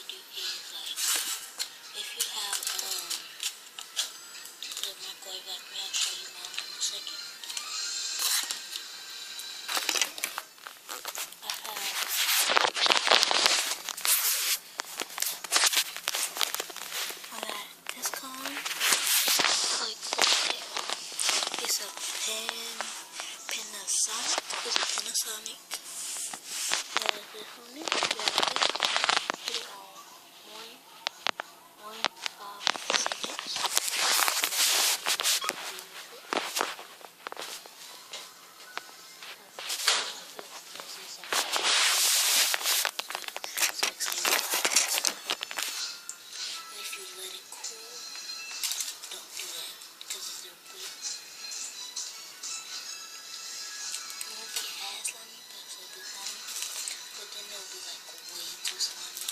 do is like if you have the microwave like me, I'll show you mine in a second. I have this cone, like it's a Panasonic. It's a Panasonic. This on it. Put it on 1.5 seconds. If you let it cool, don't do that because it's real quick. It won't be as slimy, but it'll be slimy. But then it'll be like way too slimy.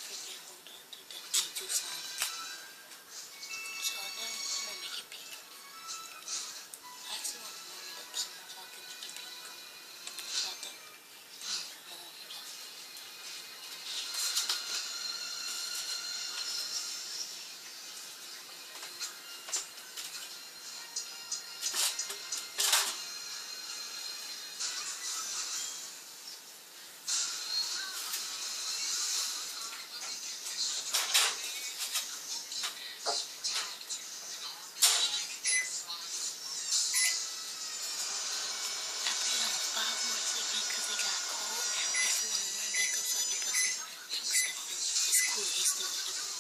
Freaking hold on to that, way too slimy. So then I'm gonna make it pink. I actually want to warm it up some more so I can make it pink. So I think I'm gonna warm it up. Because it got cold, I still want to warm back up so I can put some pink stuff in. It's cool, it's still edible.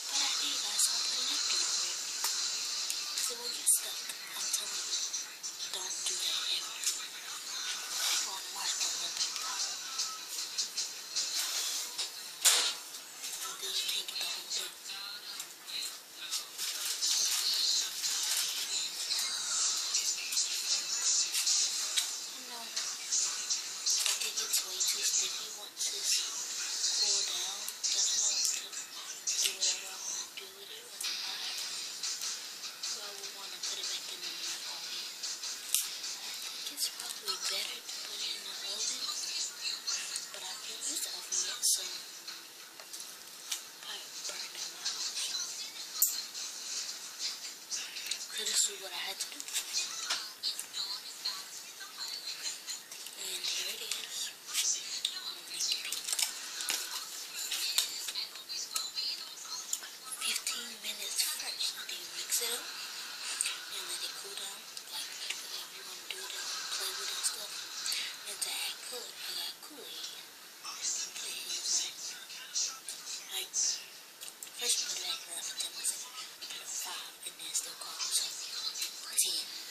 But I did guys, so I'll put it up over it. Because it will get stuck. I'm telling you, don't do that ever. Watch my lip and top. This pink the whole thing. No, it gets way too sticky once it's cooled down. That's why I have to do whatever I want to do with it when it's hot. So I would want to put it back in the microwave. I think it's probably better to put it in the oven, but I can't use the oven yet, so I burned it my house. So this is what I had to do. And here it is. I'm gonna make it pink. 15 minutes first. And then you mix it up and let it cool down. Like whatever you want to do to play with and stuff. And to add color, I got Kool-Aid. Like, first you put it back around for 10 seconds. Put it on 5 and then still cold. So 10.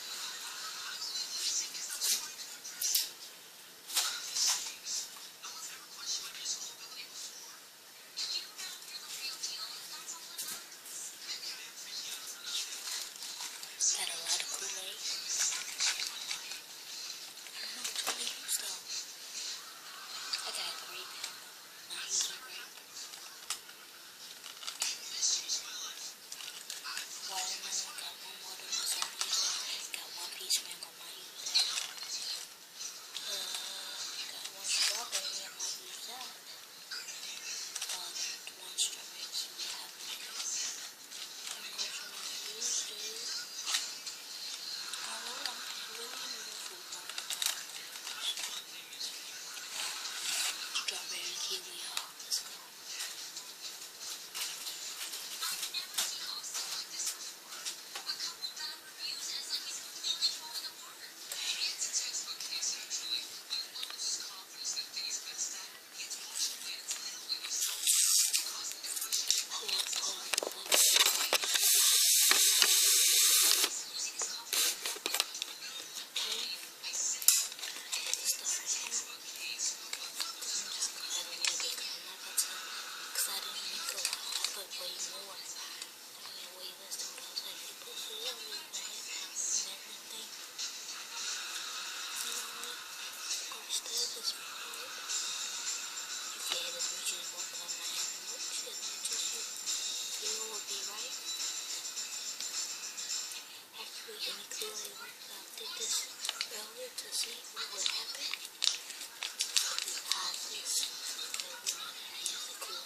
to see what would happen. Obvious. I use the clue.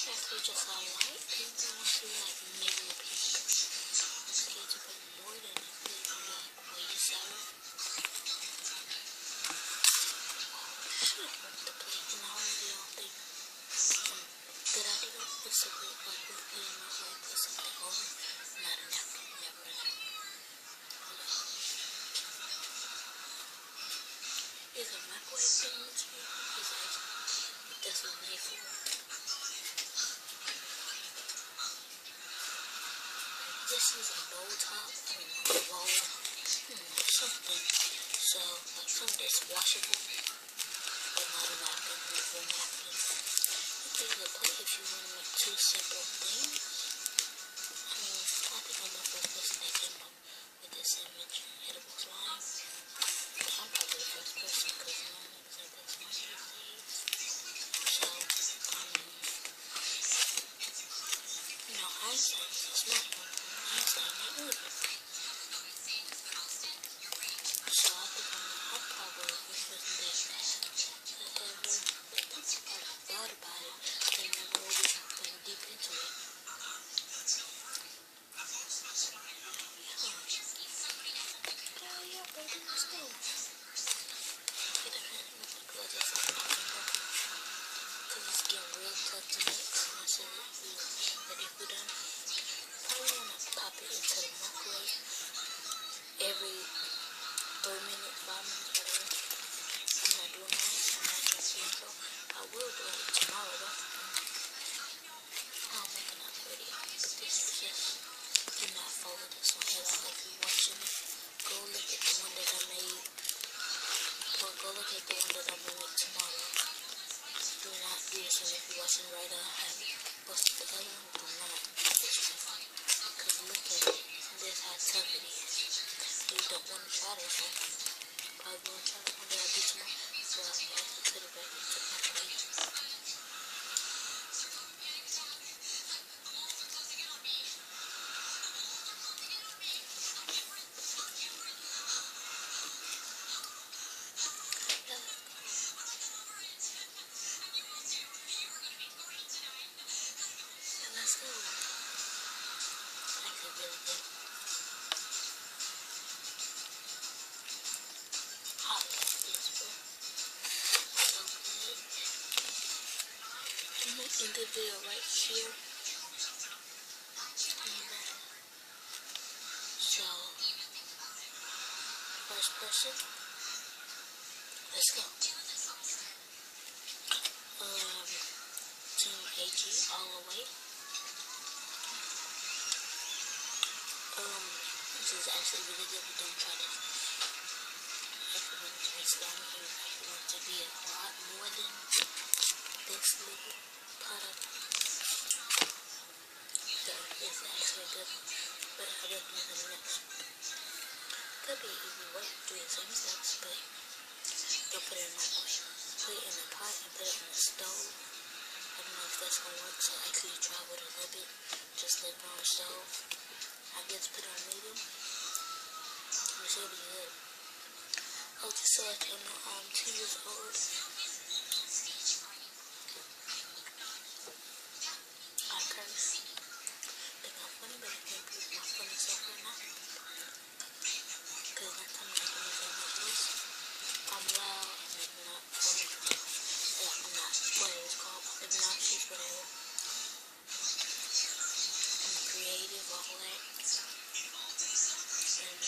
Actually just a light pink and want to like maybe a pink. Okay, it's a bit more than a bit like way sour. Should have worked the plate and honestly I don't think good idea. It's a bit like we put in my way, put something over. Not a napkin, never a napkin. Is a microwave thing with you? Is that's what made for. This is a bowl top, a bowl, something. So, like something that's washable, but not a napkin, never a napkin. It gives a plate if you want to make two separate things. I mean, I think I'm the first person that came up with this image, edible slime. But I'm probably the first person because no niggas are that smart these days. So, Einstein is a smart one. Einstein ain't good. So I think I'm probably the first person that ever thought about it and never really went deep into it. Yeah, baby, let's go. Get a minute, because it's getting real tough to mix. And I said, but if we're done, I want to pop it into the microwave every 3 minutes, 5 minutes, whatever. I'm not doing that. I'm not trusting so I will do it tomorrow though. I'll make another video. But this is just, do not follow this one at all. If you're watching it, go look at the one that I made. Or go look at the one that I'm gonna make tomorrow. Do not do this one if you're watching right now. I haven't posted the other one. Do not do this one. Because look at it. This how tough it is. You don't want to try this one. Probably going to try the one that I do tomorrow. So I have to put it back into my plate. Let's go. Actually, really good. gonna end the video right here. So, first person, let's go. Team AG all the way. This is actually really good, but don't try this. Everyone tries down here. I want to be a lot more than this little product. So it's actually good, but I don't know the next. Could be easy way to do the same steps, but don't put it in my way. Put it in a pot and put it on the stove. I don't know if that's gonna work, so I actually try with a little bit. Just leave it on the stove. I guess put it on medium. It should be good. I just saw it when I'm 2 years old. I curse. Think I'm funny, but I can't prove my funny self right now. Because that time I can use that much voice. I'm loud and I'm not funny. Yeah, I'm not what it's called. Obnoxious, whatever. I'm creative, all that. And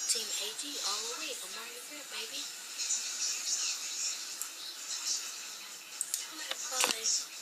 Team AG all the way. I'm Mario Kart, baby. Bye.